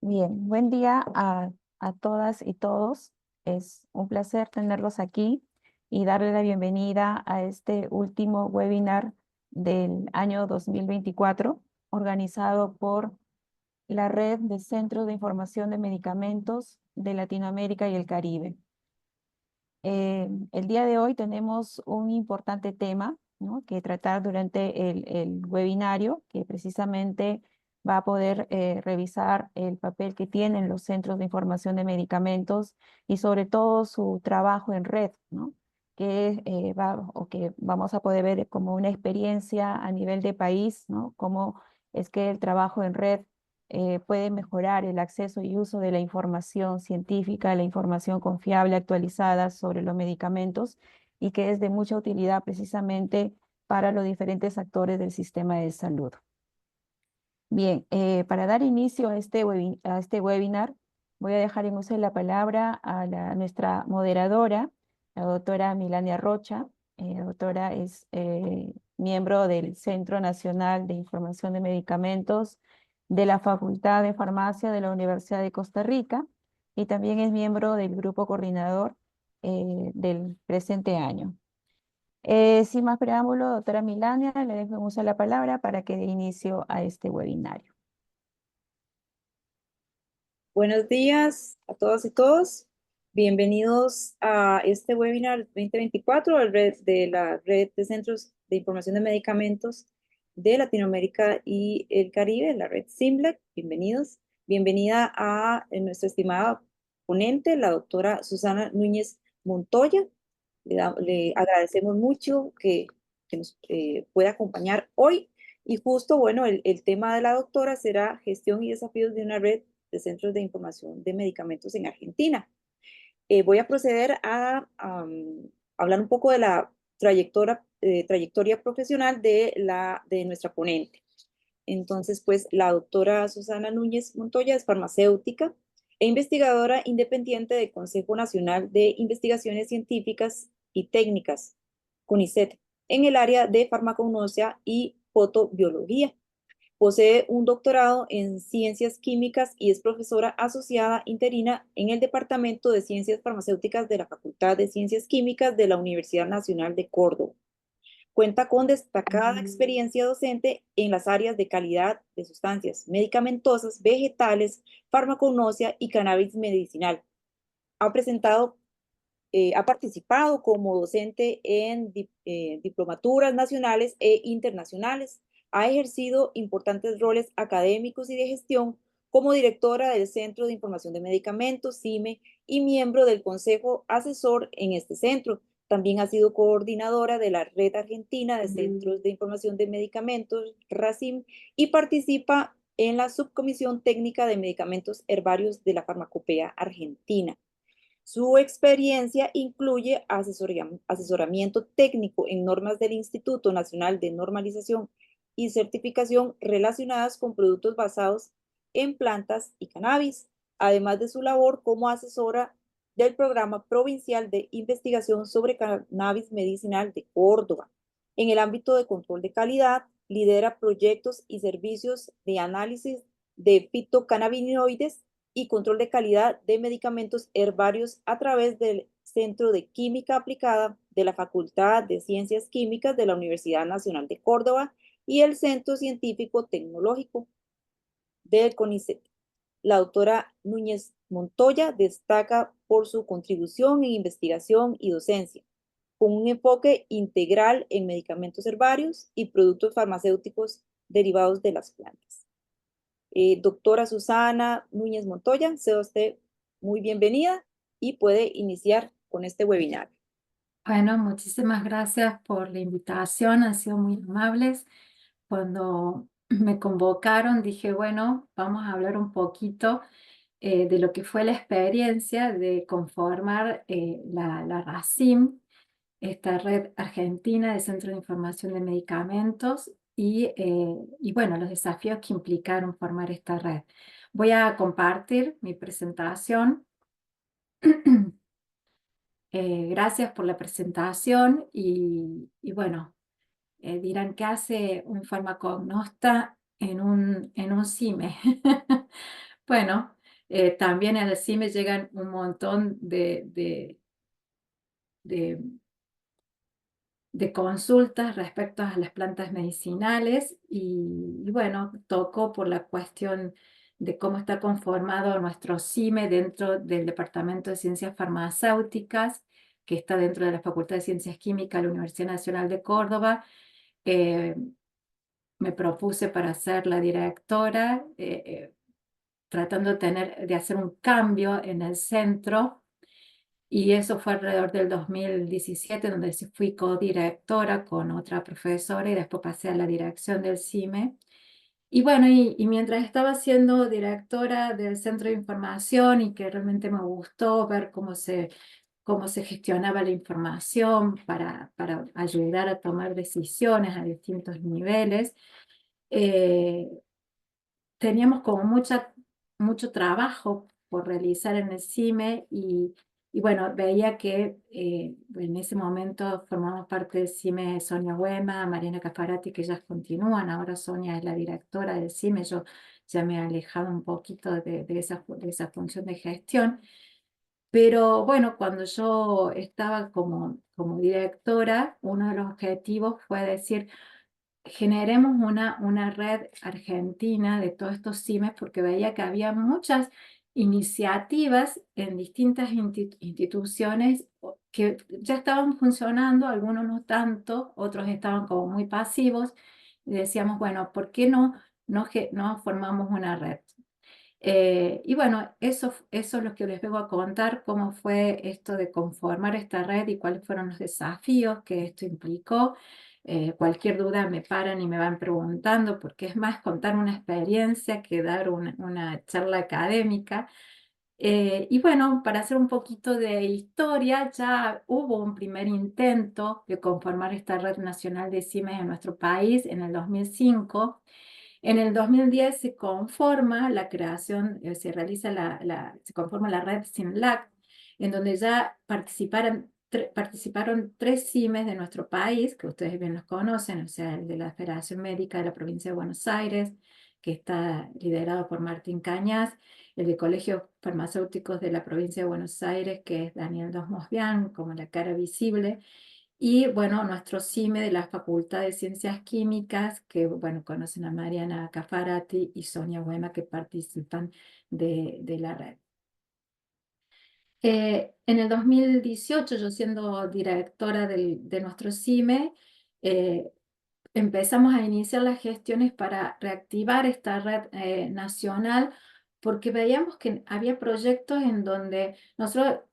Bien, buen día a todas y todos. Es un placer tenerlos aquí y darle la bienvenida a este último webinar del año 2024, organizado por la Red de Centros de Información de Medicamentos de Latinoamérica y el Caribe. El día de hoy tenemos un importante tema, ¿no?, que tratar durante el webinario, que precisamente va a poder revisar el papel que tienen los centros de información de medicamentos y sobre todo su trabajo en red, ¿no?, que vamos a poder ver como una experiencia a nivel de país, ¿no?, cómo es que el trabajo en red puede mejorar el acceso y uso de la información científica, la información confiable, actualizada sobre los medicamentos y que es de mucha utilidad precisamente para los diferentes actores del sistema de salud. Bien, para dar inicio a a este webinar, voy a dejar en uso la palabra a nuestra moderadora, la doctora Milania Rocha. La doctora es miembro del Centro Nacional de Información de Medicamentos de la Facultad de Farmacia de la Universidad de Costa Rica y también es miembro del grupo coordinador del presente año. Sin más preámbulo, doctora Milania, le dejo en uso la palabra para que dé inicio a este webinario. Buenos días a todas y todos. Bienvenidos a este webinar 2024 de la Red de Centros de Información de Medicamentos de Latinoamérica y el Caribe, la red SIMLEC. Bienvenidos. Bienvenida a nuestra estimada ponente, la doctora Susana Núñez Montoya. Le agradecemos mucho que nos pueda acompañar hoy. Y justo, bueno, el tema de la doctora será gestión y desafíos de una red de centros de información de medicamentos en Argentina. Voy a proceder a hablar un poco de la trayectoria profesional de nuestra ponente. Entonces, pues la doctora Susana Núñez Montoya es farmacéutica e investigadora independiente del Consejo Nacional de Investigaciones Científicas y Técnicas, CONICET, en el área de farmacognosia y fotobiología. Posee un doctorado en ciencias químicas y es profesora asociada interina en el Departamento de Ciencias Farmacéuticas de la Facultad de Ciencias Químicas de la Universidad Nacional de Córdoba. Cuenta con destacada experiencia docente en las áreas de calidad de sustancias medicamentosas, vegetales, farmacognosia y cannabis medicinal. Ha presentado ha participado como docente en diplomaturas nacionales e internacionales. Ha ejercido importantes roles académicos y de gestión como directora del Centro de Información de Medicamentos, CIME, y miembro del Consejo Asesor en este centro. También ha sido coordinadora de la Red Argentina de Centros de Información de Medicamentos, RACIM, y participa en la Subcomisión Técnica de Medicamentos Herbarios de la Farmacopea Argentina. Su experiencia incluye asesoramiento técnico en normas del Instituto Nacional de Normalización y Certificación relacionadas con productos basados en plantas y cannabis, además de su labor como asesora del Programa Provincial de Investigación sobre Cannabis Medicinal de Córdoba. En el ámbito de control de calidad, lidera proyectos y servicios de análisis de fitocannabinoides y control de calidad de medicamentos herbarios a través del Centro de Química Aplicada de la Facultad de Ciencias Químicas de la Universidad Nacional de Córdoba y el Centro Científico Tecnológico del CONICET. La doctora Núñez Montoya destaca por su contribución en investigación y docencia, con un enfoque integral en medicamentos herbarios y productos farmacéuticos derivados de las plantas. Doctora Susana Núñez Montoya, sea usted muy bienvenida y puede iniciar con este webinar. Bueno, muchísimas gracias por la invitación, han sido muy amables. Cuando me convocaron dije, bueno, vamos a hablar un poquito de lo que fue la experiencia de conformar la RACIM, esta red argentina de Centros de Información de Medicamentos, y bueno, los desafíos que implicaron formar esta red. Voy a compartir mi presentación. Gracias por la presentación y bueno, dirán, ¿qué hace un farmacognosta en un CIME? Bueno, también al CIME llegan un montón de de consultas respecto a las plantas medicinales y bueno, tocó por la cuestión de cómo está conformado nuestro CIME dentro del Departamento de Ciencias Farmacéuticas, que está dentro de la Facultad de Ciencias Químicas de la Universidad Nacional de Córdoba. Eh, Me propuse para ser la directora, tratando de hacer un cambio en el centro. Y eso fue alrededor del 2017, donde sí fui codirectora con otra profesora y después pasé a la dirección del CIME. Y bueno, y mientras estaba siendo directora del centro de información y que realmente me gustó ver cómo se gestionaba la información para ayudar a tomar decisiones a distintos niveles, eh, teníamos como mucho trabajo por realizar en el CIME y bueno, veía que en ese momento formamos parte del CIME Sonia Huema, Mariana Cafarati, que ellas continúan, ahora Sonia es la directora del CIME, yo ya me he alejado un poquito de esa función de gestión, pero bueno, cuando yo estaba como directora, uno de los objetivos fue decir, generemos una red argentina de todos estos CIMES porque veía que había muchas iniciativas en distintas instituciones que ya estaban funcionando, algunos no tanto, otros estaban como muy pasivos, y decíamos, bueno, ¿por qué no formamos una red? Y bueno, eso es lo que les vengo a contar, cómo fue esto de conformar esta red y cuáles fueron los desafíos que esto implicó. Cualquier duda me paran y me van preguntando, porque es más contar una experiencia que dar una charla académica. Y bueno, para hacer un poquito de historia, ya hubo un primer intento de conformar esta red nacional de CIMES en nuestro país en el 2005. En el 2010 se conforma la creación, se realiza se conforma la red SINLAC, en donde ya participaron 3 CIMES de nuestro país, que ustedes bien los conocen, o sea, el de la Federación Médica de la Provincia de Buenos Aires, que está liderado por Martín Cañas, el de Colegios Farmacéuticos de la Provincia de Buenos Aires, que es Daniel Dos Mosbián, como la cara visible, y bueno, nuestro CIME de la Facultad de Ciencias Químicas, que bueno, conocen a Mariana Cafarati y Sonia Huema, que participan de la red. En el 2018, yo siendo directora de nuestro CIME, eh, empezamos a iniciar las gestiones para reactivar esta red nacional porque veíamos que había proyectos en donde nosotros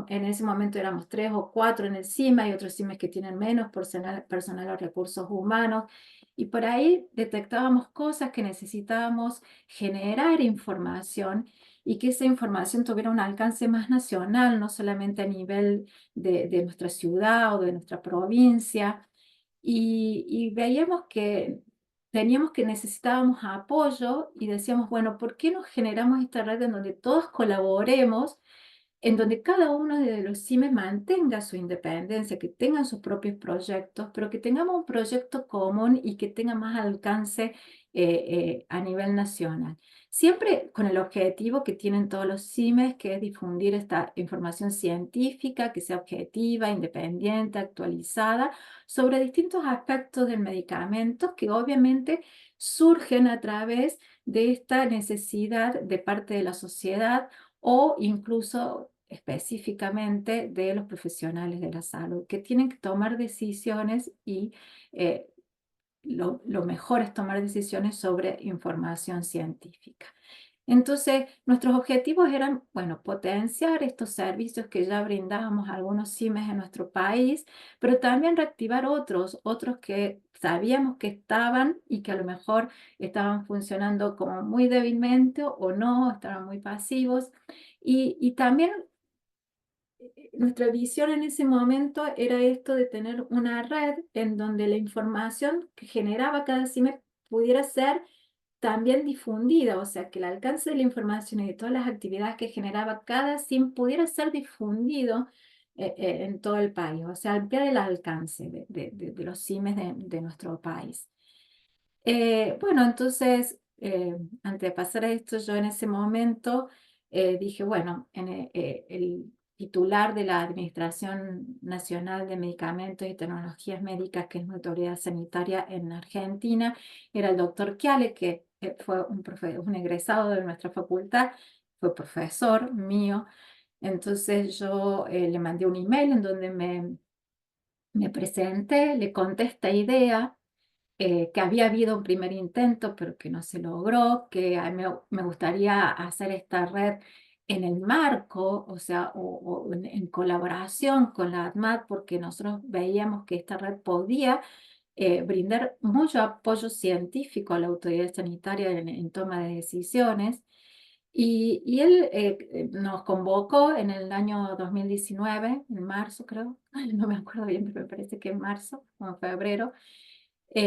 en ese momento éramos 3 o 4 en el CIMA, hay otros CIMES que tienen menos personal o recursos humanos, y por ahí detectábamos cosas que necesitábamos generar información y que esa información tuviera un alcance más nacional, no solamente a nivel de nuestra ciudad o de nuestra provincia. Y veíamos que necesitábamos apoyo y decíamos, bueno, ¿por qué no generamos esta red en donde todos colaboremos, en donde cada uno de los CIMES mantenga su independencia, que tengan sus propios proyectos, pero que tengamos un proyecto común y que tenga más alcance a nivel nacional? Siempre con el objetivo que tienen todos los CIMES, que es difundir esta información científica, que sea objetiva, independiente, actualizada, sobre distintos aspectos del medicamento que obviamente surgen a través de esta necesidad de parte de la sociedad o incluso específicamente de los profesionales de la salud, que tienen que tomar decisiones y eh, lo mejor es tomar decisiones sobre información científica. Entonces, nuestros objetivos eran, bueno, potenciar estos servicios que ya brindábamos a algunos CIMES en nuestro país, pero también reactivar otros que sabíamos que estaban y que a lo mejor estaban funcionando como muy débilmente o no, estaban muy pasivos. Y también nuestra visión en ese momento era esto de tener una red en donde la información que generaba cada CIME pudiera ser también difundida, o sea, que el alcance de la información y de todas las actividades que generaba cada SIM pudiera ser difundido en todo el país, o sea, ampliar el alcance de los CIMES de nuestro país. Bueno, entonces antes de pasar a esto, yo en ese momento dije, bueno, el titular de la Administración Nacional de Medicamentos y Tecnologías Médicas, que es una autoridad sanitaria en Argentina, era el doctor Chiale, que fue un egresado de nuestra facultad, fue profesor mío. Entonces yo le mandé un email en donde me presenté, le conté esta idea, que había habido un primer intento, pero que no se logró, que a mí me gustaría hacer esta red en el marco, o sea, o en colaboración con la ADMAT, porque nosotros veíamos que esta red podía brindar mucho apoyo científico a la autoridad sanitaria en toma de decisiones. Y él nos convocó en el año 2019, en marzo creo, ay, no me acuerdo bien, pero me parece que en marzo o en febrero,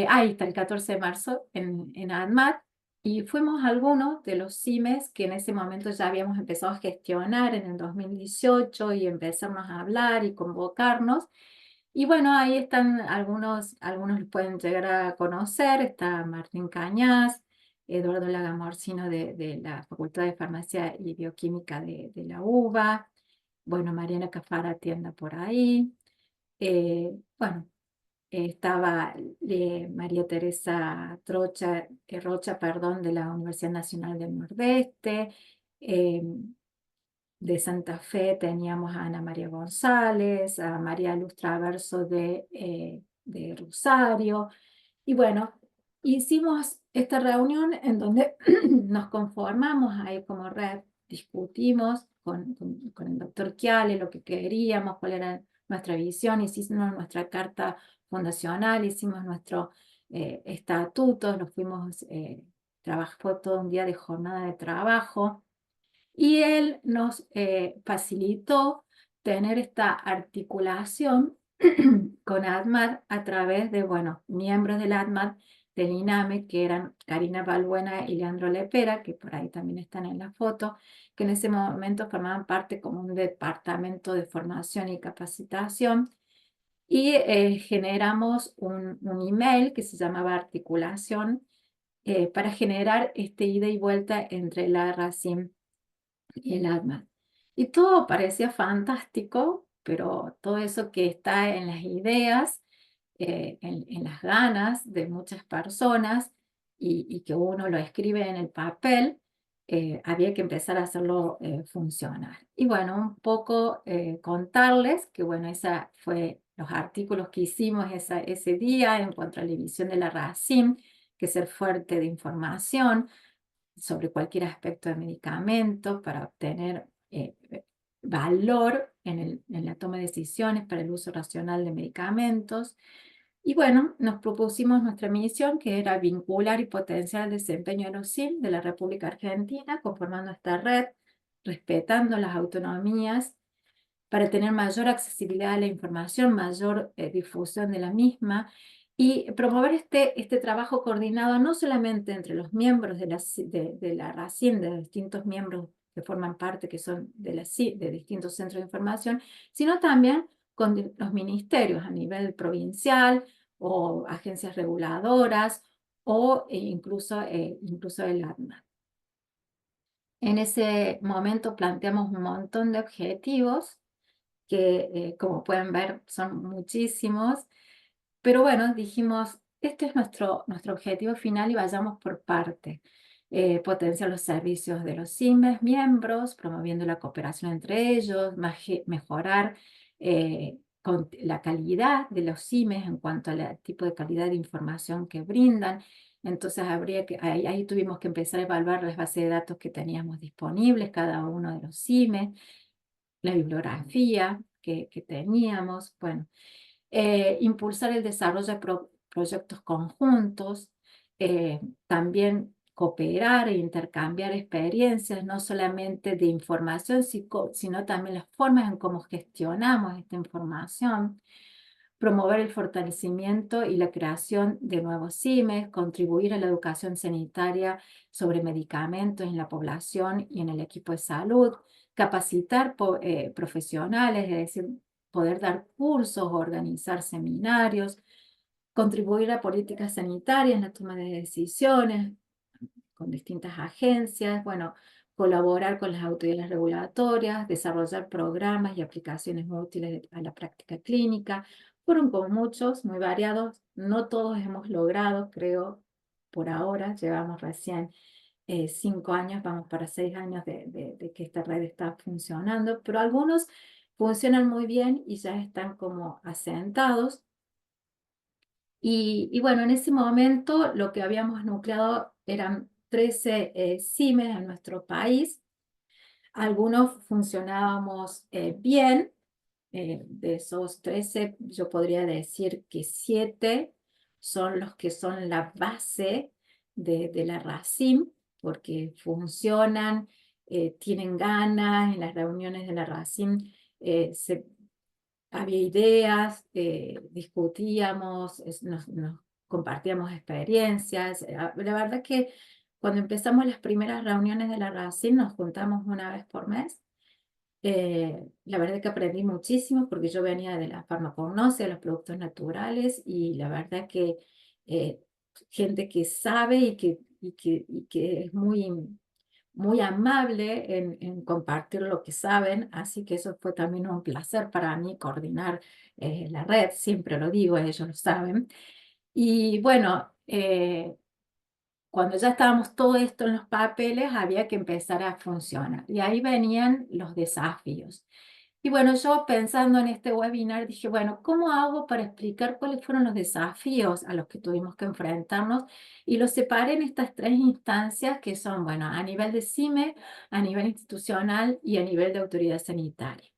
ahí está, el 14 de marzo, en ADMAT, y fuimos algunos de los CIMES que en ese momento ya habíamos empezado a gestionar en el 2018 y empezamos a hablar y convocarnos. Y bueno, ahí están algunos los pueden llegar a conocer, está Martín Cañas, Eduardo Lagamorcino de la Facultad de Farmacia y Bioquímica de la UBA, bueno, Mariana Cafara anda por ahí, bueno, estaba María Teresa Rocha, perdón, de la Universidad Nacional del Nordeste, eh, de Santa Fe teníamos a Ana María González, a María Luz Traverso de Rosario, y bueno, hicimos esta reunión en donde nos conformamos ahí como red, discutimos con el doctor Chiale lo que queríamos, cuál era nuestra visión, hicimos nuestra carta fundacional, hicimos nuestro estatuto, nos fuimos, fue todo un día de jornada de trabajo. Y él nos facilitó tener esta articulación con ADMAT a través de, bueno, miembros del ADMAT del INAME, que eran Karina Balbuena y Leandro Lepera, que por ahí también están en la foto, que en ese momento formaban parte como un departamento de formación y capacitación. Y generamos un email que se llamaba Articulación para generar este ida y vuelta entre la RACIM y el ADMAT. Y todo parecía fantástico, pero todo eso que está en las ideas, en las ganas de muchas personas y que uno lo escribe en el papel, había que empezar a hacerlo funcionar. Y bueno, un poco contarles que bueno, esa fue los artículos que hicimos ese día en cuanto a la emisión de la RACIM, que es ser fuerte de información sobre cualquier aspecto de medicamentos para obtener valor en la toma de decisiones para el uso racional de medicamentos. Y bueno, nos propusimos nuestra misión, que era vincular y potenciar el desempeño de los SIM de la República Argentina, conformando esta red, respetando las autonomías, para tener mayor accesibilidad a la información, mayor difusión de la misma y promover este trabajo coordinado no solamente entre los miembros de la RACIN, de los distintos miembros que forman parte, que son de distintos centros de información, sino también con los ministerios a nivel provincial o agencias reguladoras o incluso el ADMA. En ese momento planteamos un montón de objetivos que como pueden ver son muchísimos, pero bueno, dijimos, este es nuestro objetivo final y vayamos por parte. Potenciar los servicios de los CIMES, miembros, promoviendo la cooperación entre ellos, mejorar la calidad de los CIMES en cuanto al tipo de calidad de información que brindan. Entonces ahí tuvimos que empezar a evaluar las bases de datos que teníamos disponibles, cada uno de los CIMES, la bibliografía que teníamos, bueno, impulsar el desarrollo de proyectos conjuntos, también cooperar e intercambiar experiencias, no solamente de información, sino también las formas en cómo gestionamos esta información, promover el fortalecimiento y la creación de nuevos CIMES, contribuir a la educación sanitaria sobre medicamentos en la población y en el equipo de salud, capacitar profesionales, es decir, poder dar cursos, organizar seminarios, contribuir a políticas sanitarias en la toma de decisiones, con distintas agencias, bueno, colaborar con las autoridades regulatorias, desarrollar programas y aplicaciones útiles a la práctica clínica. Fueron con muchos, muy variados, no todos hemos logrado, creo, por ahora, llevamos recién 5 años, vamos para 6 años de que esta red está funcionando, pero algunos funcionan muy bien y ya están como asentados. Y bueno, en ese momento lo que habíamos nucleado eran 13 CIMES en nuestro país. Algunos funcionábamos bien. De esos 13, yo podría decir que 7 son los que son la base de la RACIM, porque funcionan, tienen ganas. En las reuniones de la RACIM había ideas, discutíamos, nos compartíamos experiencias. La verdad que cuando empezamos las primeras reuniones de la RACIM nos juntamos una vez por mes. La verdad que aprendí muchísimo porque yo venía de la farmacognosia, de los productos naturales, y la verdad que eh, gente que sabe y que es muy amable en compartir lo que saben, así que eso fue también un placer para mí coordinar la red, siempre lo digo, ellos lo saben. Y bueno, cuando ya estábamos todo esto en los papeles, había que empezar a funcionar. Y ahí venían los desafíos. Y bueno, yo pensando en este webinar, dije, bueno, ¿cómo hago para explicar cuáles fueron los desafíos a los que tuvimos que enfrentarnos? Y los separé en estas 3 instancias que son, bueno, a nivel de CIME, a nivel institucional y a nivel de autoridad sanitaria.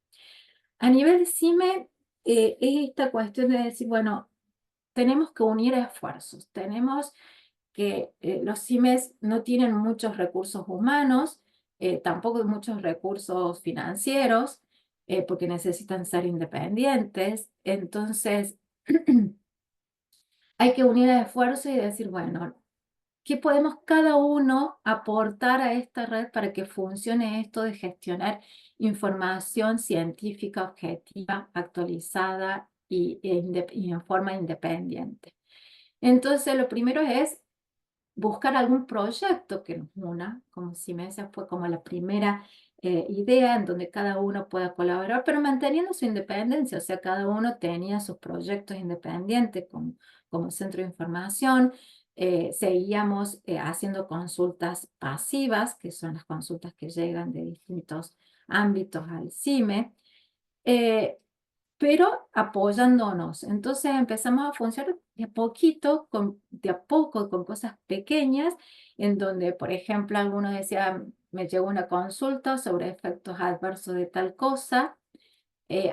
A nivel de CIME, es esta cuestión de decir, bueno, tenemos que unir esfuerzos, tenemos que los CIMES no tienen muchos recursos humanos, tampoco muchos recursos financieros, porque necesitan ser independientes. Entonces, hay que unir esfuerzos y decir, bueno, ¿qué podemos cada uno aportar a esta red para que funcione esto de gestionar información científica objetiva, actualizada y en forma independiente? Entonces, lo primero es buscar algún proyecto que nos una, como Simencia fue como la primera idea en donde cada uno pueda colaborar, pero manteniendo su independencia, o sea, cada uno tenía sus proyectos independientes como centro de información. Seguíamos haciendo consultas pasivas, que son las consultas que llegan de distintos ámbitos al CIME. eh, pero apoyándonos. Entonces empezamos a funcionar de a poquito, de a poco, con cosas pequeñas, en donde, por ejemplo, algunos decían, me llegó una consulta sobre efectos adversos de tal cosa,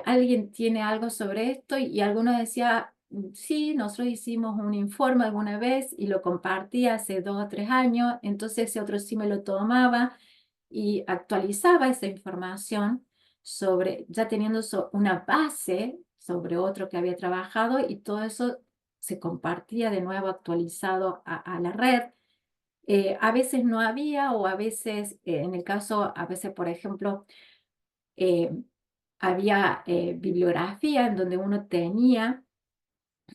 alguien tiene algo sobre esto, y alguno decía, sí, nosotros hicimos un informe alguna vez y lo compartí hace 2 o 3 años, entonces ese otro sí me lo tomaba y actualizaba esa información sobre, ya teniendo una base sobre otro que había trabajado, y todo eso se compartía de nuevo actualizado a la red. A veces no había, o a veces, en el caso, a veces, por ejemplo, eh, había bibliografía en donde uno tenía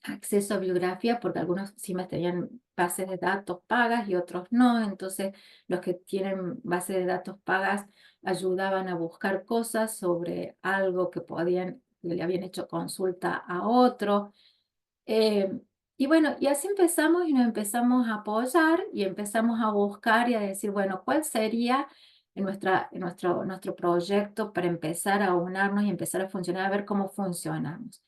acceso a bibliografía, porque algunos CIMES tenían bases de datos pagas y otros no. Entonces, los que tienen bases de datos pagas ayudaban a buscar cosas sobre algo que le habían hecho consulta a otro. Eh, y bueno, y así empezamos y nos empezamos a apoyar y empezamos a buscar y a decir, bueno, ¿cuál sería nuestro proyecto para empezar a unirnos y empezar a funcionar, a ver cómo funcionamos?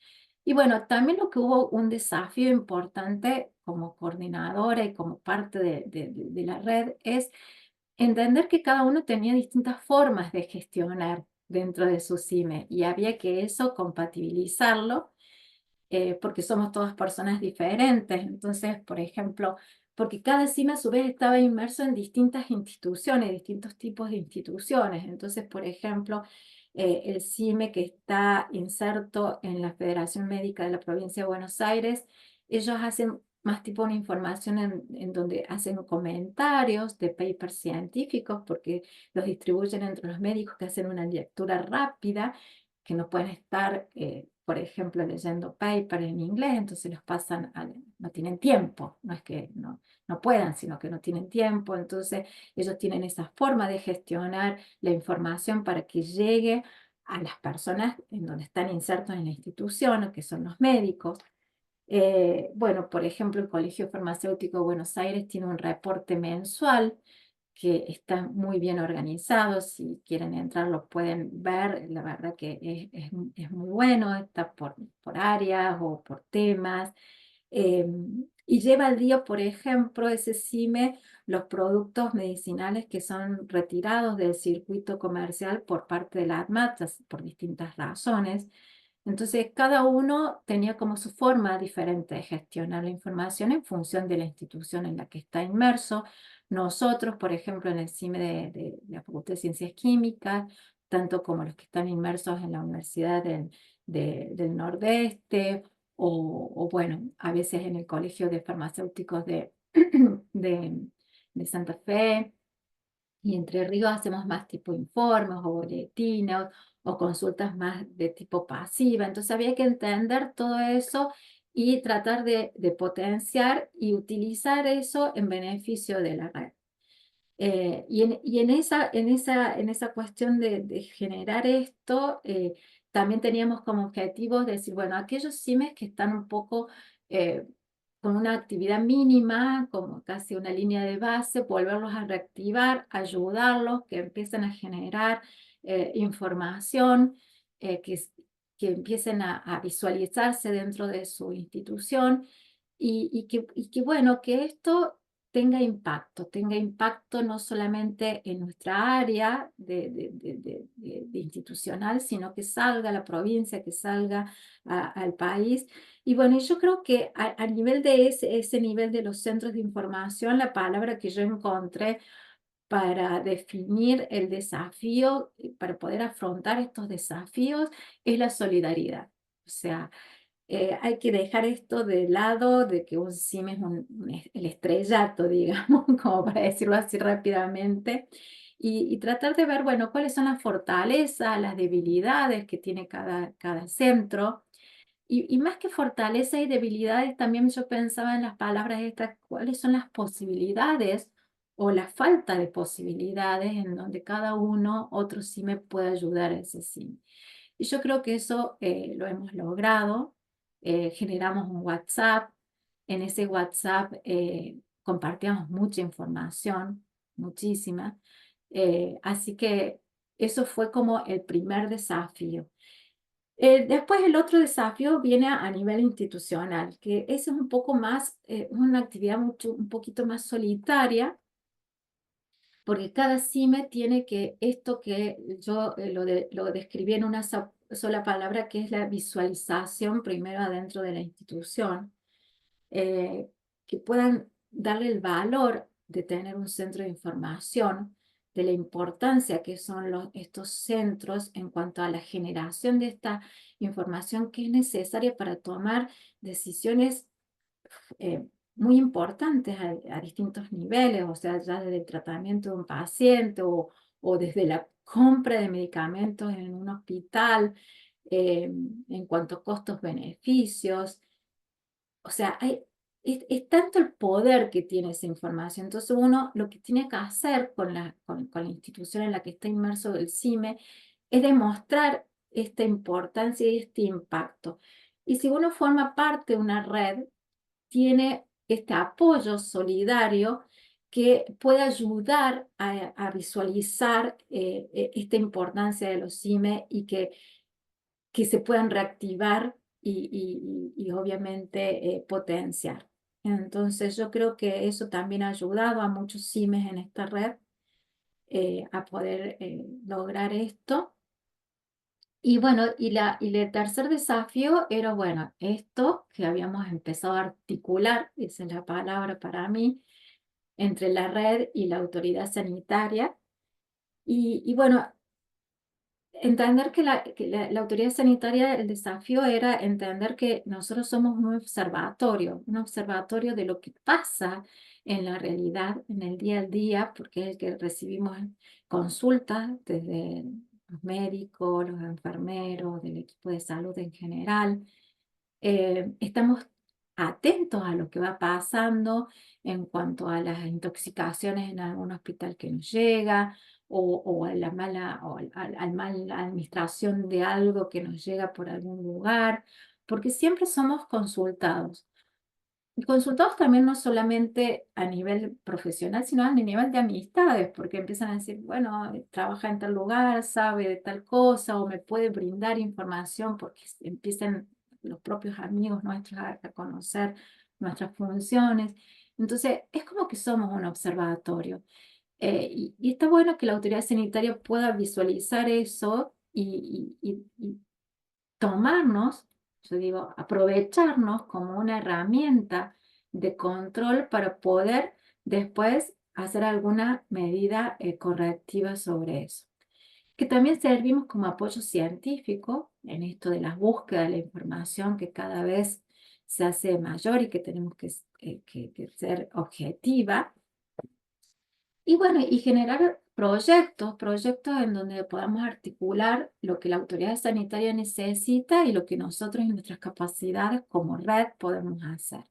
Y bueno, también lo que hubo un desafío importante como coordinadora y como parte de la red es entender que cada uno tenía distintas formas de gestionar dentro de su CIME, y había que eso compatibilizarlo, porque somos todas personas diferentes. Entonces, por ejemplo, porque cada CIME a su vez estaba inmerso en distintas instituciones, distintos tipos de instituciones. Entonces, por ejemplo, el CIME que está inserto en la Federación Médica de la Provincia de Buenos Aires, ellos hacen más tipo una información en donde hacen comentarios de papers científicos, porque los distribuyen entre los médicos que hacen una lectura rápida, que no pueden estar por ejemplo, leyendo paper en inglés, entonces los pasan no tienen tiempo, no es que no puedan, sino que no tienen tiempo, entonces ellos tienen esa forma de gestionar la información para que llegue a las personas en donde están insertos en la institución, que son los médicos. Bueno, por ejemplo, el Colegio Farmacéutico de Buenos Aires tiene un reporte mensual que está muy bien organizado. Si quieren entrar, lo pueden ver. La verdad que es muy bueno, está por áreas o por temas. Y lleva al día, por ejemplo, ese CIME, los productos medicinales que son retirados del circuito comercial por parte de la ADMAT por distintas razones. Entonces, cada uno tenía como su forma diferente de gestionar la información en función de la institución en la que está inmerso. Nosotros, por ejemplo, en el CIME de la Facultad de Ciencias Químicas, tanto como los que están inmersos en la Universidad del Nordeste, o bueno, a veces en el Colegio de Farmacéuticos de, de Santa Fe, y Entre Ríos hacemos más tipo informes o boletines o consultas más de tipo pasiva. Entonces había que entender todo eso y tratar de potenciar y utilizar eso en beneficio de la red. Y en esa cuestión de generar esto, también teníamos como objetivo decir, bueno, aquellos CIMES que están un poco con una actividad mínima, como casi una línea de base, volverlos a reactivar, ayudarlos, que empiecen a generar información, que empiecen a visualizarse dentro de su institución y que bueno, que esto tenga impacto no solamente en nuestra área de institucional, sino que salga a la provincia, que salga al país. Y bueno, yo creo que a nivel de ese nivel de los centros de información, la palabra que yo encontré para definir el desafío, para poder afrontar estos desafíos, es la solidaridad. O sea, hay que dejar esto de lado de que un CIM es el estrellato, digamos, como para decirlo así rápidamente, y tratar de ver, bueno, cuáles son las fortalezas, las debilidades que tiene cada centro. Y más que fortalezas y debilidades, también yo pensaba en las palabras estas, cuáles son las posibilidades o la falta de posibilidades en donde cada uno, otro CIME puede ayudar a ese CIME. Y yo creo que eso lo hemos logrado. Generamos un WhatsApp. En ese WhatsApp compartíamos mucha información, muchísima. Así que eso fue como el primer desafío. Después el otro desafío viene a nivel institucional, que ese es un poco más, una actividad un poquito más solitaria, porque cada CIME tiene que, esto que yo lo describí en una sola palabra, que es la visualización primero adentro de la institución, eh, que puedan darle el valor de tener un centro de información, de la importancia que son estos centros en cuanto a la generación de esta información que es necesaria para tomar decisiones eh, muy importantes a distintos niveles, o sea, ya desde el tratamiento de un paciente o desde la compra de medicamentos en un hospital, en cuanto a costos-beneficios. O sea, es tanto el poder que tiene esa información. Entonces uno lo que tiene que hacer con la institución en la que está inmerso el CIME es demostrar esta importancia y este impacto. Y si uno forma parte de una red, tiene este apoyo solidario que puede ayudar a visualizar esta importancia de los CIME y que se puedan reactivar y obviamente potenciar. Entonces yo creo que eso también ha ayudado a muchos CIMES en esta red a poder lograr esto. Y bueno, y el tercer desafío era, bueno, esto que habíamos empezado a articular, esa es la palabra para mí, entre la red y la autoridad sanitaria. Y bueno, entender que la autoridad sanitaria, el desafío era entender que nosotros somos un observatorio de lo que pasa en la realidad, en el día a día, porque es el que recibimos consultas desde los médicos, los enfermeros, del equipo de salud en general. Estamos atentos a lo que va pasando en cuanto a las intoxicaciones en algún hospital que nos llega o a la mala o al mal administración de algo que nos llega por algún lugar, porque siempre somos consultados. Y consultados también no solamente a nivel profesional, sino a nivel de amistades, porque empiezan a decir, bueno, trabaja en tal lugar, sabe de tal cosa, o me puede brindar información, porque empiezan los propios amigos nuestros a conocer nuestras funciones. Entonces, es como que somos un observatorio. Y está bueno que la autoridad sanitaria pueda visualizar eso y tomarnos, yo digo, aprovecharnos como una herramienta de control para poder después hacer alguna medida correctiva sobre eso. Que también servimos como apoyo científico en esto de las búsquedas de la información que cada vez se hace mayor y que tenemos que ser objetiva. Y bueno, y generar proyectos en donde podamos articular lo que la autoridad sanitaria necesita y lo que nosotros y nuestras capacidades como red podemos hacer.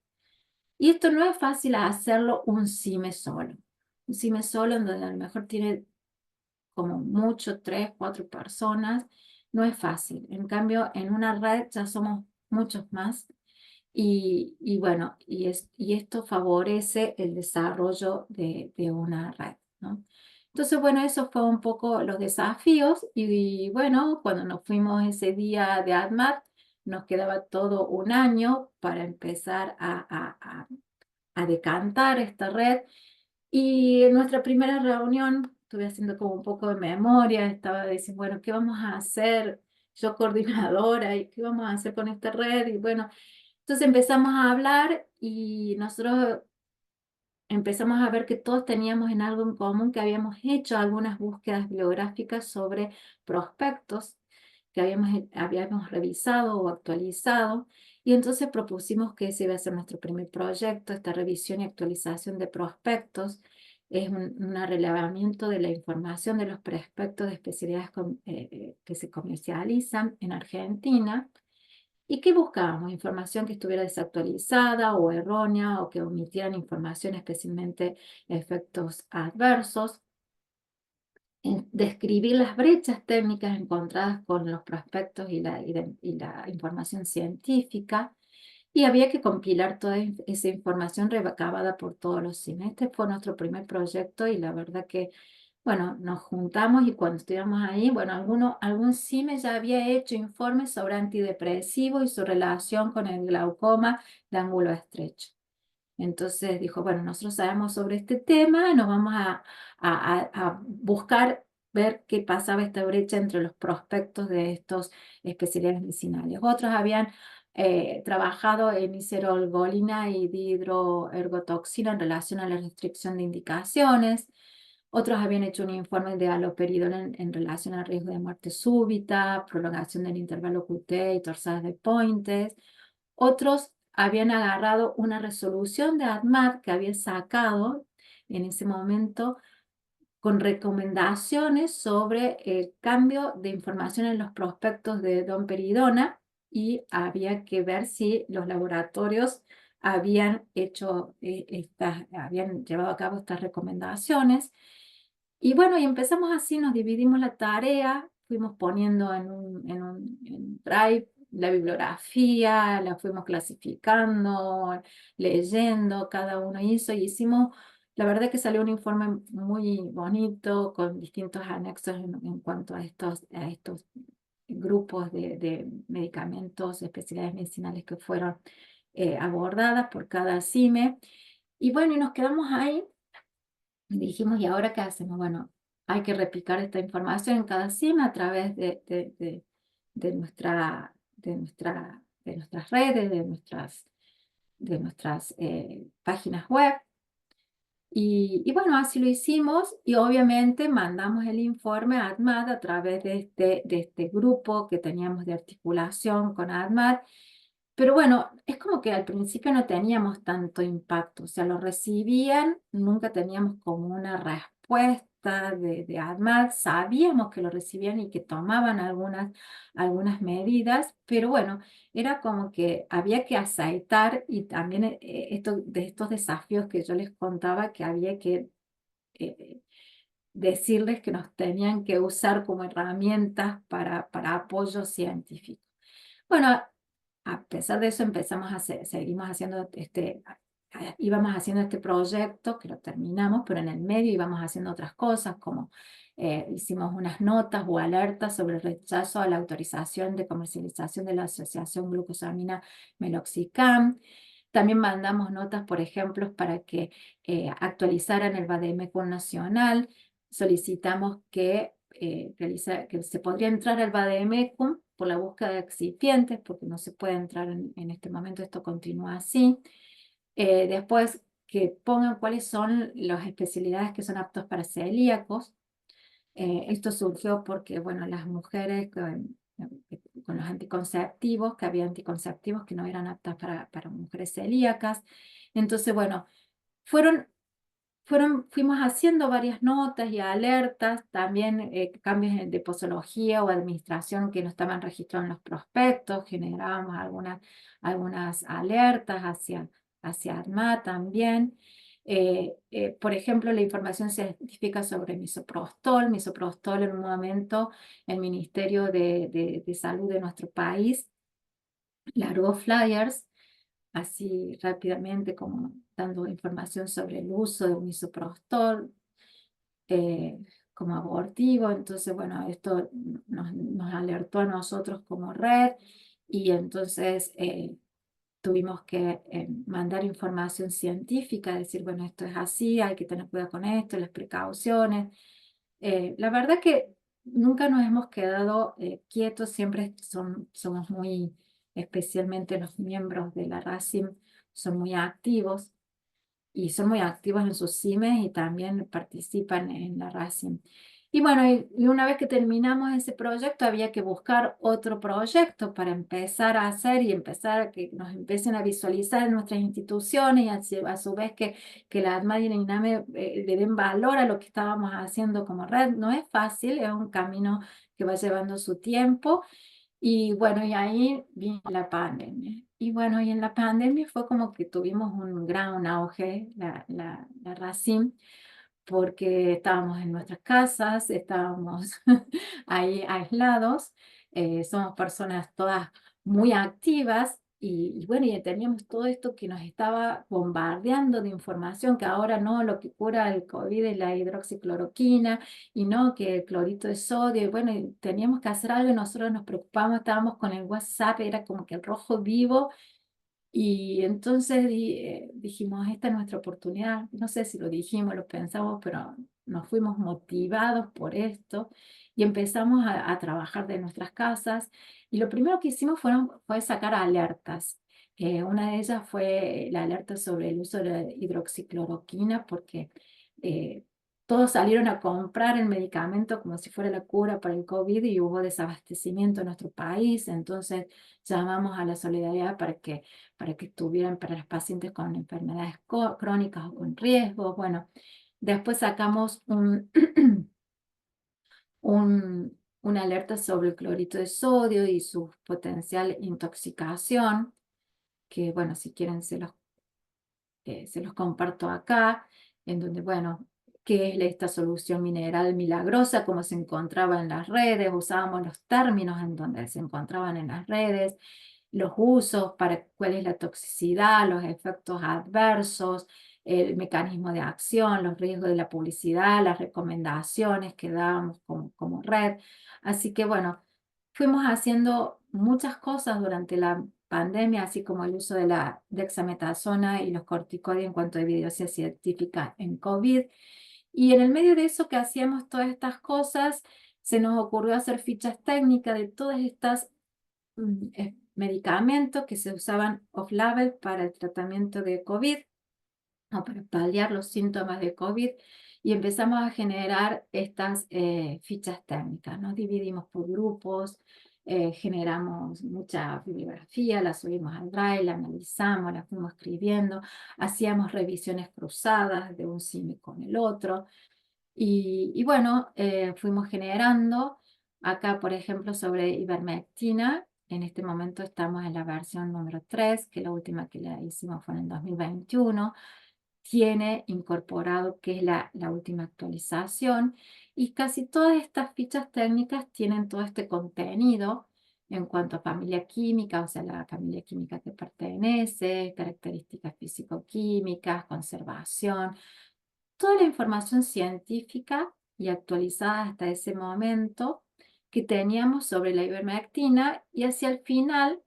Y esto no es fácil hacerlo un CIME solo. Un CIME solo en donde a lo mejor tiene como mucho 3, 4 personas, no es fácil. En cambio, en una red ya somos muchos más y bueno, y esto favorece el desarrollo de una red, ¿no? Entonces, bueno, eso fue un poco los desafíos y bueno, cuando nos fuimos ese día de ADMAT, nos quedaba todo un año para empezar a decantar esta red. Y en nuestra primera reunión, estuve haciendo como un poco de memoria, estaba diciendo, bueno, ¿qué vamos a hacer? Yo coordinadora, ¿y qué vamos a hacer con esta red? Y bueno, entonces empezamos a hablar y nosotros empezamos a ver que todos teníamos en algo en común, que habíamos hecho algunas búsquedas bibliográficas sobre prospectos que habíamos revisado o actualizado, y entonces propusimos que ese iba a ser nuestro primer proyecto, esta revisión y actualización de prospectos. Es un relevamiento de la información de los prospectos de especialidades que se comercializan en Argentina. ¿Y qué buscábamos? Información que estuviera desactualizada o errónea o que omitieran información, especialmente efectos adversos. Describir las brechas técnicas encontradas con los prospectos y la información científica. Y había que compilar toda esa información recabada por todos los cines. Este fue nuestro primer proyecto y la verdad que, bueno, nos juntamos y cuando estuvimos ahí, bueno, algún CIME ya había hecho informes sobre antidepresivos y su relación con el glaucoma de ángulo estrecho. Entonces dijo, bueno, nosotros sabemos sobre este tema, nos vamos a buscar ver qué pasaba esta brecha entre los prospectos de estos especialidades medicinales. Otros habían trabajado en iserolgolina y dihidroergotoxina en relación a la restricción de indicaciones. Otros habían hecho un informe de haloperidol en relación al riesgo de muerte súbita, prolongación del intervalo QT y torsadas de Pointes. Otros habían agarrado una resolución de ADMAT que había sacado en ese momento con recomendaciones sobre el cambio de información en los prospectos de domperidona y había que ver si los laboratorios habían habían llevado a cabo estas recomendaciones. Y bueno, y empezamos así, nos dividimos la tarea, fuimos poniendo en Drive la bibliografía, la fuimos clasificando, leyendo, cada uno hizo y hicimos, la verdad que salió un informe muy bonito con distintos anexos en cuanto a estos grupos de medicamentos, especialidades medicinales que fueron abordadas por cada CIME. Y bueno, y nos quedamos ahí. Y dijimos, ¿y ahora qué hacemos? Bueno, hay que replicar esta información en cada CIMA a través de nuestras redes, de nuestras páginas web. Y bueno, así lo hicimos y obviamente mandamos el informe a ADMAT a través de este grupo que teníamos de articulación con ADMAT. Pero bueno, es como que al principio no teníamos tanto impacto, o sea, lo recibían, nunca teníamos como una respuesta respuesta de ADMAT. Sabíamos que lo recibían y que tomaban algunas medidas, pero bueno, era como que había que aceitar y también de estos desafíos que yo les contaba que había que eh, decirles que nos tenían que usar como herramientas para apoyo científico. Bueno, a pesar de eso seguimos haciendo íbamos haciendo este proyecto que lo terminamos, pero en el medio íbamos haciendo otras cosas como hicimos unas notas o alertas sobre el rechazo a la autorización de comercialización de la asociación glucosamina meloxicam. También mandamos notas, por ejemplo, para que actualizaran el Vademecum nacional. Solicitamos que se podría entrar al Vademecum por la búsqueda de excipientes, porque no se puede entrar en este momento, esto continúa así. Después, que pongan cuáles son las especialidades que son aptos para celíacos. Esto surgió porque, bueno, las mujeres con los anticonceptivos, que había anticonceptivos que no eran aptas para mujeres celíacas. Entonces, bueno, fuimos haciendo varias notas y alertas, también cambios de posología o administración que no estaban registrados en los prospectos, generábamos algunas alertas hacia ADMA también. Por ejemplo, la información científica sobre misoprostol. Misoprostol, en un momento el Ministerio de Salud de nuestro país largó flyers así rápidamente, como dando información sobre el uso de misoprostol eh, como abortivo. Entonces, bueno, esto nos alertó a nosotros como red y entonces tuvimos que mandar información científica, decir, bueno, esto es así, hay que tener cuidado con esto, las precauciones. La verdad que nunca nos hemos quedado quietos, siempre somos muy, especialmente los miembros de la RACIM, son muy activos y son muy activos en sus CIMES y también participan en la RACIM. Y bueno, y una vez que terminamos ese proyecto, había que buscar otro proyecto para empezar a hacer y empezar a que nos empiecen a visualizar en nuestras instituciones y a su vez que la ADMA y la INAME le den valor a lo que estábamos haciendo como red. No es fácil, es un camino que va llevando su tiempo. Y bueno, y ahí vino la pandemia. Y bueno, y en la pandemia fue como que tuvimos un gran auge, la RACIM, porque estábamos en nuestras casas, estábamos ahí aislados, somos personas todas muy activas y bueno, y teníamos todo esto que nos estaba bombardeando de información, que ahora no, lo que cura el COVID es la hidroxicloroquina y no, que el clorito de sodio, y bueno, y teníamos que hacer algo y nosotros nos preocupamos, estábamos con el WhatsApp, era como que el rojo vivo y entonces dijimos, esta es nuestra oportunidad. No sé si lo dijimos, lo pensamos, pero nos fuimos motivados por esto y empezamos a trabajar de nuestras casas. Y lo primero que hicimos fue sacar alertas. Una de ellas fue la alerta sobre el uso de la hidroxicloroquina, porque eh, todos salieron a comprar el medicamento como si fuera la cura para el COVID y hubo desabastecimiento en nuestro país. Entonces llamamos a la solidaridad para que estuvieran para los pacientes con enfermedades crónicas o con riesgo. Bueno, después sacamos una alerta sobre el clorito de sodio y su potencial intoxicación, que bueno, si quieren se los comparto acá, en donde, bueno, qué es esta solución mineral milagrosa, como se encontraba en las redes, usábamos los términos en donde se encontraban en las redes, los usos, cuál es la toxicidad, los efectos adversos, el mecanismo de acción, los riesgos de la publicidad, las recomendaciones que dábamos como red. Así que bueno, fuimos haciendo muchas cosas durante la pandemia, así como el uso de la dexametasona y los corticoides en cuanto a evidencia científica en COVID. Y en el medio de eso que hacíamos todas estas cosas, se nos ocurrió hacer fichas técnicas de todas estas medicamentos que se usaban off-label para el tratamiento de COVID o para paliar los síntomas de COVID y empezamos a generar estas fichas técnicas. Nos dividimos por grupos, generamos mucha bibliografía, la subimos al Drive, la analizamos, la fuimos escribiendo, hacíamos revisiones cruzadas de un CIME con el otro. Y bueno, fuimos generando. Acá, por ejemplo, sobre ivermectina, en este momento estamos en la versión número 3, que la última que la hicimos fue en el 2021. Tiene incorporado, que es la última actualización, y casi todas estas fichas técnicas tienen todo este contenido en cuanto a familia química, o sea, la familia química que pertenece, características físico-químicas, conservación, toda la información científica y actualizada hasta ese momento que teníamos sobre la ivermectina, y hacia el final,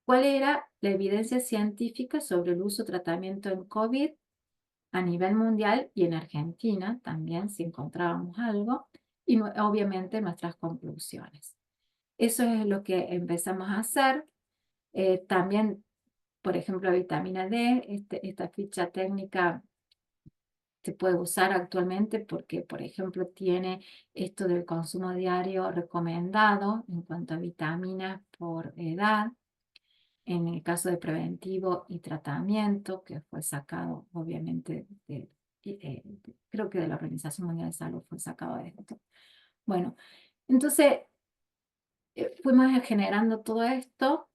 cuál era la evidencia científica sobre el uso tratamiento en COVID a nivel mundial y en Argentina también, si encontrábamos algo, y obviamente nuestras conclusiones. Eso es lo que empezamos a hacer. También, por ejemplo, vitamina D, esta ficha técnica se puede usar actualmente porque, por ejemplo, tiene esto del consumo diario recomendado en cuanto a vitaminas por edad, en el caso de preventivo y tratamiento, que fue sacado obviamente creo que de la Organización Mundial de Salud fue sacado de esto. Bueno, entonces fuimos generando todo esto.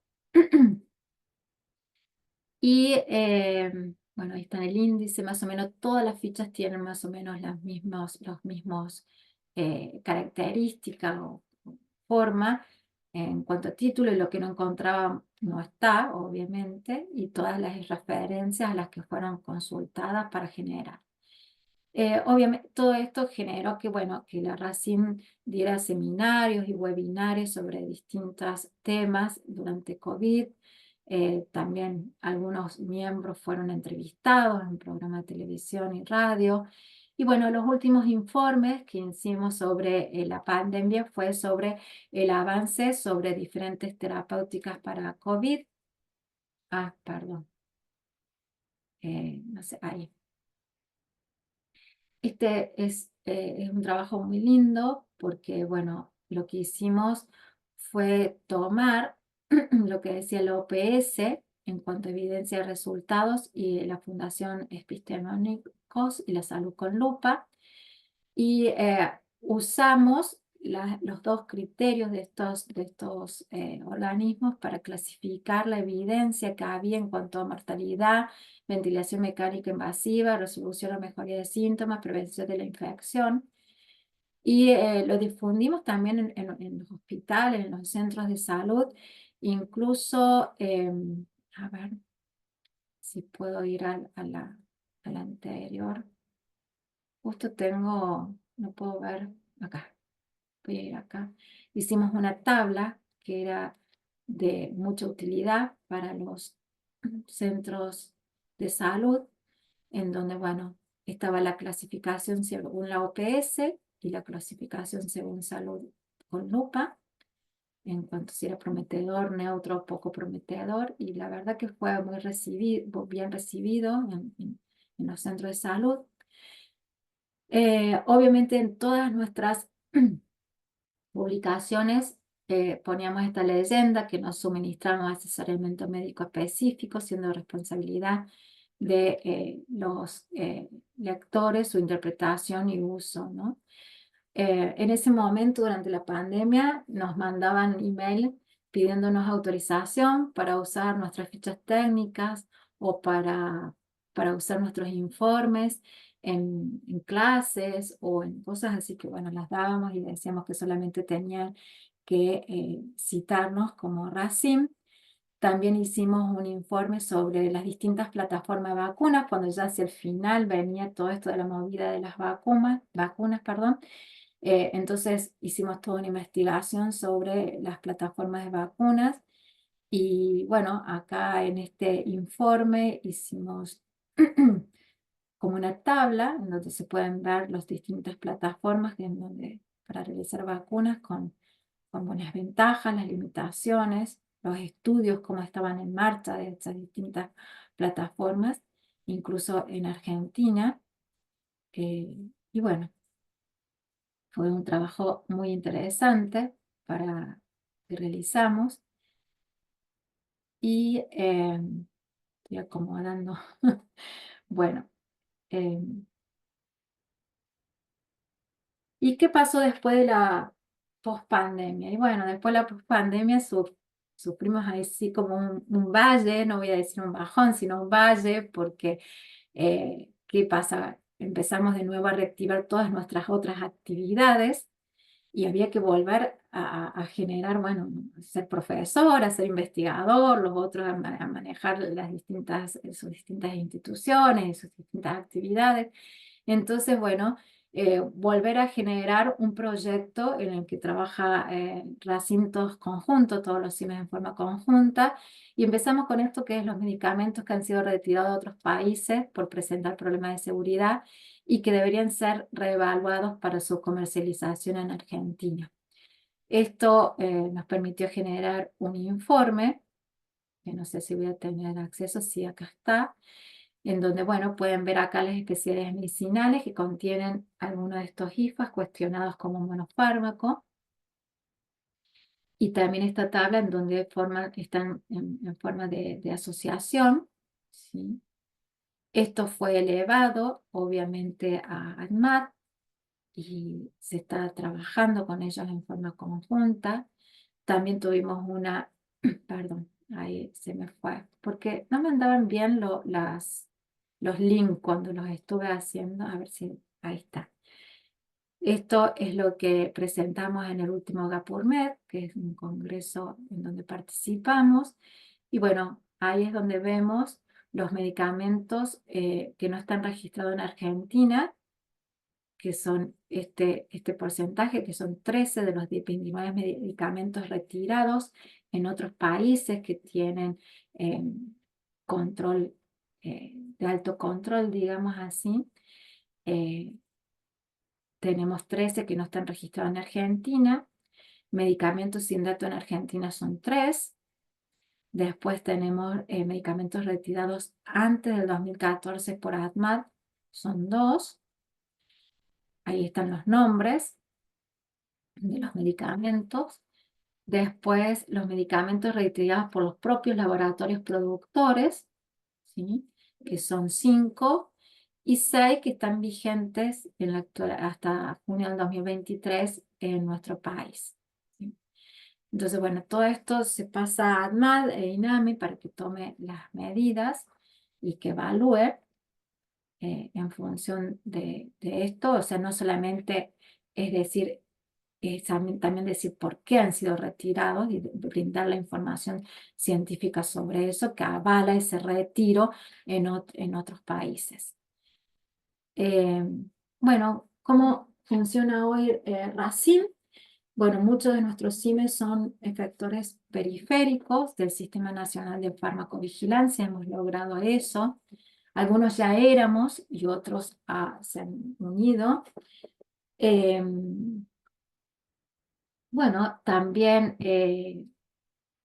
Y bueno, ahí está en el índice, más o menos todas las fichas tienen más o menos los mismos características o forma en cuanto a título, y lo que no encontraba no está, obviamente, y todas las referencias a las que fueron consultadas para generar. Obviamente, todo esto generó que, bueno, que la RACIM diera seminarios y webinarios sobre distintos temas durante COVID. También algunos miembros fueron entrevistados en programas de televisión y radio. Y bueno, los últimos informes que hicimos sobre la pandemia fue sobre el avance sobre diferentes terapéuticas para COVID. Ah, perdón. No sé, ahí. Es un trabajo muy lindo porque, bueno, lo que hicimos fue tomar lo que decía la OPS en cuanto a evidencia de resultados y la Fundación Epistemológicos y la Salud con Lupa, y usamos los dos criterios de estos organismos para clasificar la evidencia que había en cuanto a mortalidad, ventilación mecánica invasiva, resolución o mejoría de síntomas, prevención de la infección. Y lo difundimos también en los hospitales, en los centros de salud, incluso, a ver si puedo ir a la anterior. Justo tengo, no puedo ver acá. Voy a ir acá. Hicimos una tabla que era de mucha utilidad para los centros de salud, en donde, bueno, estaba la clasificación según la OPS y la clasificación según salud con lupa, en cuanto si era prometedor, neutro o poco prometedor, y la verdad que fue muy bien recibido en los centros de salud. Obviamente en todas nuestras publicaciones poníamos esta leyenda que nos suministramos asesoramiento médico específico, siendo responsabilidad de los lectores, su interpretación y uso, ¿no? En ese momento, durante la pandemia, nos mandaban email pidiéndonos autorización para usar nuestras fichas técnicas o para usar nuestros informes en clases o en cosas así, que bueno, las dábamos y decíamos que solamente tenían que citarnos como RACIM. También hicimos un informe sobre las distintas plataformas de vacunas, cuando ya hacia el final venía todo esto de la movida de las vacunas, perdón. Entonces hicimos toda una investigación sobre las plataformas de vacunas, y bueno, acá en este informe hicimos como una tabla en donde se pueden ver las distintas plataformas para realizar vacunas con buenas ventajas, las limitaciones, los estudios, cómo estaban en marcha de estas distintas plataformas, incluso en Argentina. Y bueno, fue un trabajo muy interesante que realizamos, y estoy acomodando. Bueno, ¿Y qué pasó después de la pospandemia? Y bueno, después de la pospandemia sufrimos ahí sí como un valle, no voy a decir un bajón, sino un valle, porque ¿qué pasa? Empezamos de nuevo a reactivar todas nuestras otras actividades y había que volver a generar, bueno, ser profesor, a ser investigador, los otros a manejar sus distintas instituciones y sus distintas actividades. Entonces, bueno, volver a generar un proyecto en el que trabaja Racine todos conjuntos, todos los CIMES en forma conjunta, y empezamos con esto que es los medicamentos que han sido retirados de otros países por presentar problemas de seguridad y que deberían ser reevaluados para su comercialización en Argentina. Esto nos permitió generar un informe, que no sé si voy a tener acceso, sí, acá está, en donde, bueno, pueden ver acá las especialidades medicinales que contienen algunos de estos IFAs cuestionados como monofármaco, y también esta tabla en donde están en forma de asociación, ¿sí? Esto fue elevado, obviamente, a ANMAT, y se está trabajando con ellos en forma conjunta. También tuvimos una, perdón, ahí se me fue, porque no me andaban bien los links cuando los estuve haciendo, a ver si, ahí está. Esto es lo que presentamos en el último GAPURMED, que es un congreso en donde participamos, y bueno, ahí es donde vemos los medicamentos que no están registrados en Argentina, que son este porcentaje, que son 13 de los 29 medicamentos retirados en otros países que tienen control, de alto control, digamos así. Tenemos 13 que no están registrados en Argentina. Medicamentos sin dato en Argentina son 3. Después tenemos medicamentos retirados antes del 2014 por ADMAT, son 2. Ahí están los nombres de los medicamentos. Después, los medicamentos retirados por los propios laboratorios productores, ¿sí? Que son 5, y 6 que están vigentes en la hasta junio del 2023 en nuestro país, ¿sí? Entonces, bueno, todo esto se pasa a ADMAT e INAMI para que tome las medidas y que evalúe en función de esto. O sea, no solamente es decir, también decir por qué han sido retirados y brindar la información científica sobre eso que avala ese retiro en otros países. Bueno, ¿cómo funciona hoy Racine? Bueno, muchos de nuestros CIMES son efectores periféricos del Sistema Nacional de Farmacovigilancia, hemos logrado eso. Algunos ya éramos y otros se han unido. Bueno, también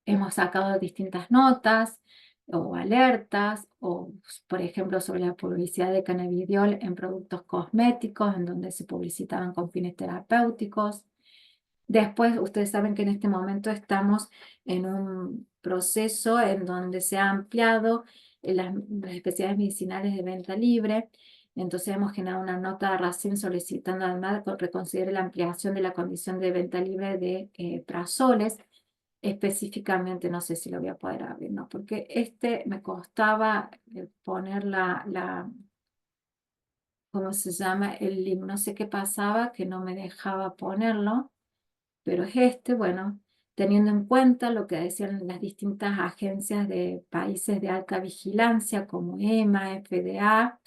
hemos sacado distintas notas o alertas, o por ejemplo sobre la publicidad de cannabidiol en productos cosméticos, en donde se publicitaban con fines terapéuticos. Después, ustedes saben que en este momento estamos en un proceso en donde se ha ampliado las especialidades medicinales de venta libre. Entonces hemos generado una nota de Racine solicitando además que reconsidere la ampliación de la condición de venta libre de prazoles. Específicamente, no sé si lo voy a poder abrir, ¿no? Porque me costaba poner ¿cómo se llama? El link, no sé qué pasaba, que no me dejaba ponerlo, pero es bueno, teniendo en cuenta lo que decían las distintas agencias de países de alta vigilancia como EMA, FDA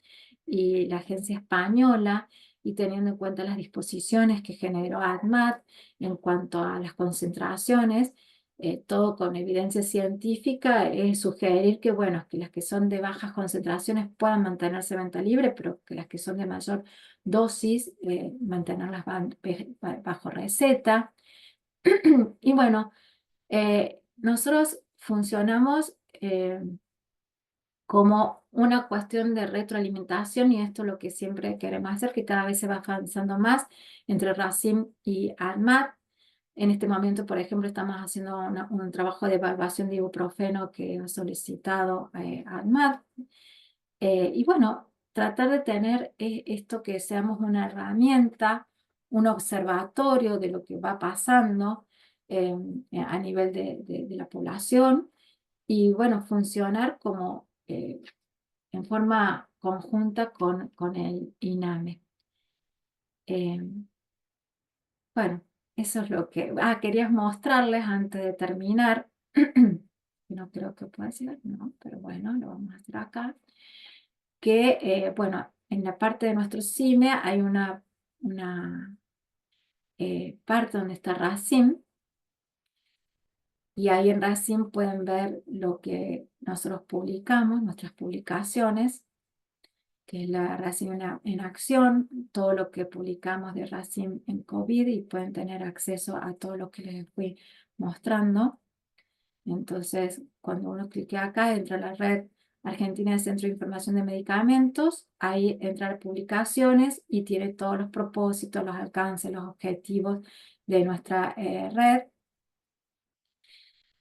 y la agencia española, y teniendo en cuenta las disposiciones que generó ADMAT en cuanto a las concentraciones, todo con evidencia científica, es sugerir que, bueno, que las que son de bajas concentraciones puedan mantenerse en venta libre, pero que las que son de mayor dosis, mantenerlas bajo receta. Y bueno, nosotros funcionamos como una cuestión de retroalimentación, y esto es lo que siempre queremos hacer, que cada vez se va avanzando más entre Racine y ADMAT. En este momento, por ejemplo, estamos haciendo un trabajo de evaluación de ibuprofeno que ha solicitado ADMAT. Y bueno, tratar de tener esto, que seamos una herramienta un observatorio de lo que va pasando a nivel de la población y bueno, funcionar como en forma conjunta con el INAME. Bueno, eso es lo que... querías mostrarles antes de terminar. No creo que pueda ser, no, pero bueno, lo vamos a hacer acá. Que, bueno, en la parte de nuestro CIME hay una parte donde está Racim, y ahí en Racim pueden ver lo que nosotros publicamos, nuestras publicaciones, que es la Racim en acción, todo lo que publicamos de Racim en COVID, y pueden tener acceso a todo lo que les fui mostrando. Entonces, cuando uno clique acá, entra a la red Argentina de Centro de Información de Medicamentos, ahí entra a publicaciones y tiene todos los propósitos, los alcances, los objetivos de nuestra red,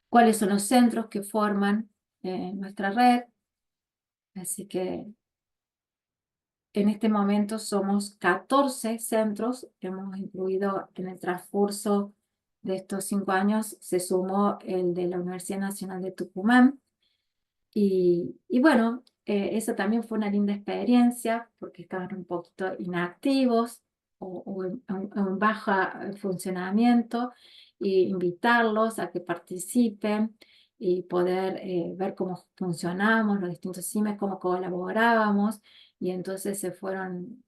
cuáles son los centros que forman nuestra red. Así que en este momento somos 14 centros, hemos incluido en el transcurso de estos 5 años, se sumó el de la Universidad Nacional de Tucumán. Y bueno, esa también fue una linda experiencia porque estaban un poquito inactivos o en baja funcionamiento, y invitarlos a que participen y poder ver cómo funcionamos, los distintos CIMES, cómo colaborábamos, y entonces fueron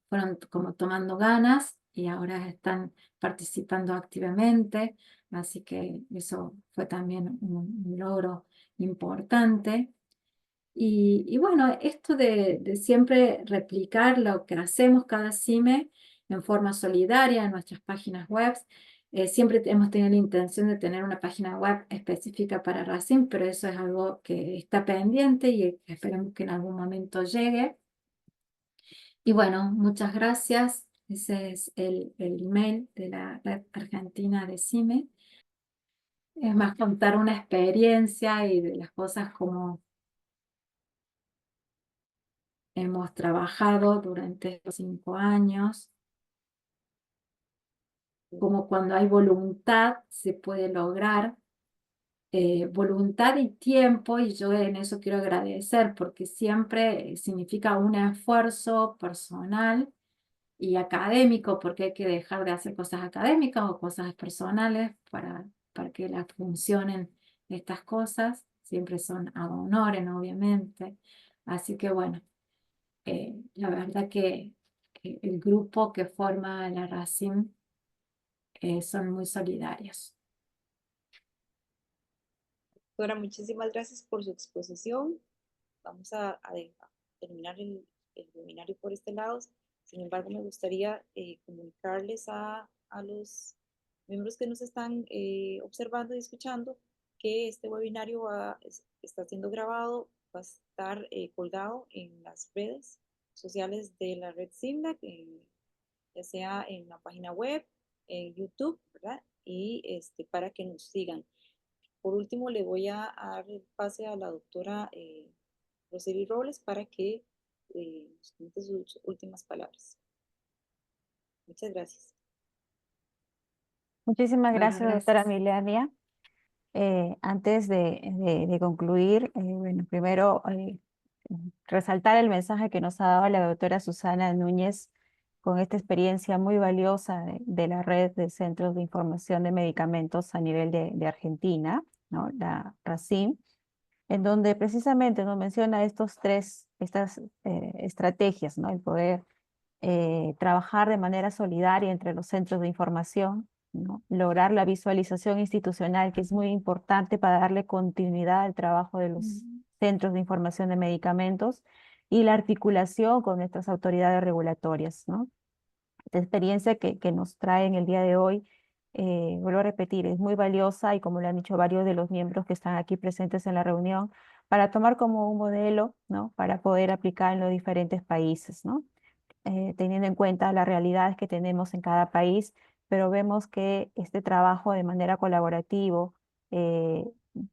como tomando ganas y ahora están participando activamente, así que eso fue también un logro importante. Y bueno, esto de siempre replicar lo que hacemos cada CIME en forma solidaria en nuestras páginas web. Siempre hemos tenido la intención de tener una página web específica para Racim, pero eso es algo que está pendiente y esperemos que en algún momento llegue. Y bueno, muchas gracias. Ese es el email de la Red Argentina de CIME. Es más contar una experiencia y de las cosas como hemos trabajado durante estos 5 años, como cuando hay voluntad se puede lograr, voluntad y tiempo, y yo en eso quiero agradecer porque siempre significa un esfuerzo personal y académico, porque hay que dejar de hacer cosas académicas o cosas personales para que las funcionen estas cosas, siempre son ad honorem, obviamente, así que bueno. La verdad que el grupo que forma la Racim son muy solidarios. Doctora, muchísimas gracias por su exposición. Vamos a terminar el webinario por este lado. Sin embargo, me gustaría comunicarles a los miembros que nos están observando y escuchando que este webinario está siendo grabado, va a estar colgado en las redes sociales de la red CIMLAC, ya sea en la página web, en YouTube, ¿verdad? Y para que nos sigan. Por último, le voy a dar el pase a la doctora Rosely Robles para que nos cuente sus últimas palabras. Muchas gracias. Muchísimas Bueno, gracias, doctora gracias. Milania. Antes de concluir, bueno, primero resaltar el mensaje que nos ha dado la doctora Susana Núñez con esta experiencia muy valiosa de la red de centros de información de medicamentos a nivel de Argentina, ¿no? La RACIM, en donde precisamente nos menciona estas estrategias, ¿no? El poder trabajar de manera solidaria entre los centros de información, ¿no? Lograr la visualización institucional, que es muy importante para darle continuidad al trabajo de los centros de información de medicamentos, y la articulación con nuestras autoridades regulatorias, ¿no? Esta experiencia que nos trae en el día de hoy, vuelvo a repetir, es muy valiosa y como lo han dicho varios de los miembros que están aquí presentes en la reunión, para tomar como un modelo, ¿no? Para poder aplicar en los diferentes países, ¿no? Teniendo en cuenta las realidades que tenemos en cada país, pero vemos que este trabajo de manera colaborativa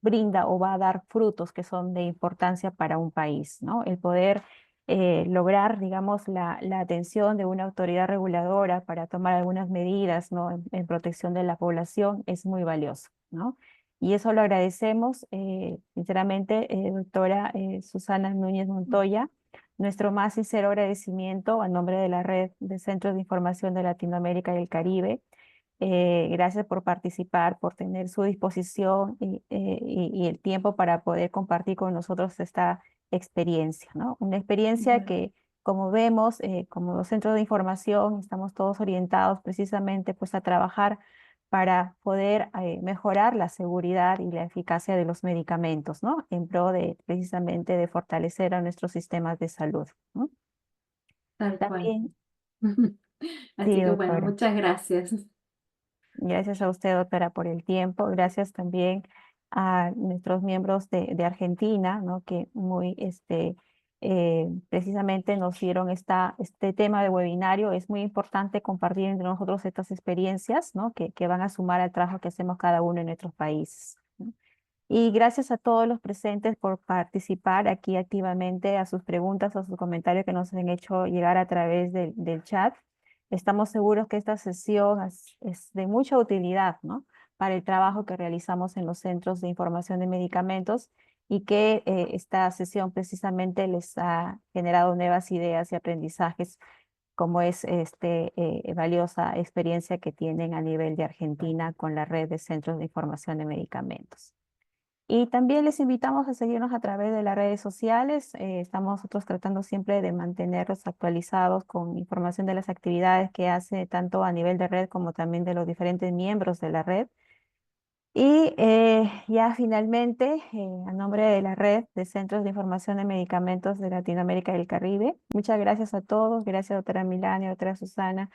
brinda o va a dar frutos que son de importancia para un país, ¿no? El poder lograr, digamos, la atención de una autoridad reguladora para tomar algunas medidas, ¿no? En protección de la población es muy valioso, ¿no? Y eso lo agradecemos, sinceramente, doctora Susana Núñez Montoya. Nuestro más sincero agradecimiento a nombre de la Red de Centros de Información de Latinoamérica y el Caribe. Gracias por participar, por tener su disposición y el tiempo para poder compartir con nosotros esta experiencia, ¿no? Una experiencia Bueno, que, como vemos, como los centros de información, estamos todos orientados precisamente pues, a trabajar para poder mejorar la seguridad y la eficacia de los medicamentos, ¿no? En pro de precisamente de fortalecer a nuestros sistemas de salud, ¿no? tal cual. También, sí, Así que bueno, doctora. muchas gracias. Gracias a usted, doctora, por el tiempo. Gracias también a nuestros miembros de Argentina, ¿no? Que muy precisamente nos dieron este tema de webinario. Es muy importante compartir entre nosotros estas experiencias, ¿no? Que van a sumar al trabajo que hacemos cada uno en nuestros países, ¿no? Y gracias a todos los presentes por participar aquí activamente, a sus preguntas, a sus comentarios que nos han hecho llegar a través del chat. Estamos seguros que esta sesión es de mucha utilidad, ¿no? Para el trabajo que realizamos en los centros de información de medicamentos y que esta sesión precisamente les ha generado nuevas ideas y aprendizajes, como es valiosa experiencia que tienen a nivel de Argentina con la red de centros de información de medicamentos. Y también les invitamos a seguirnos a través de las redes sociales. Estamos nosotros tratando siempre de mantenerlos actualizados con información de las actividades que hace tanto a nivel de red como también de los diferentes miembros de la red. Y ya finalmente, a nombre de la red de Centros de Información de Medicamentos de Latinoamérica y el Caribe, muchas gracias a todos. Gracias, doctora Milania, doctora Susana,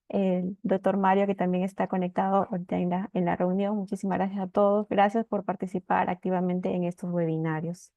el doctor Mario, que también está conectado ahorita en la reunión. Muchísimas gracias a todos. Gracias por participar activamente en estos webinarios.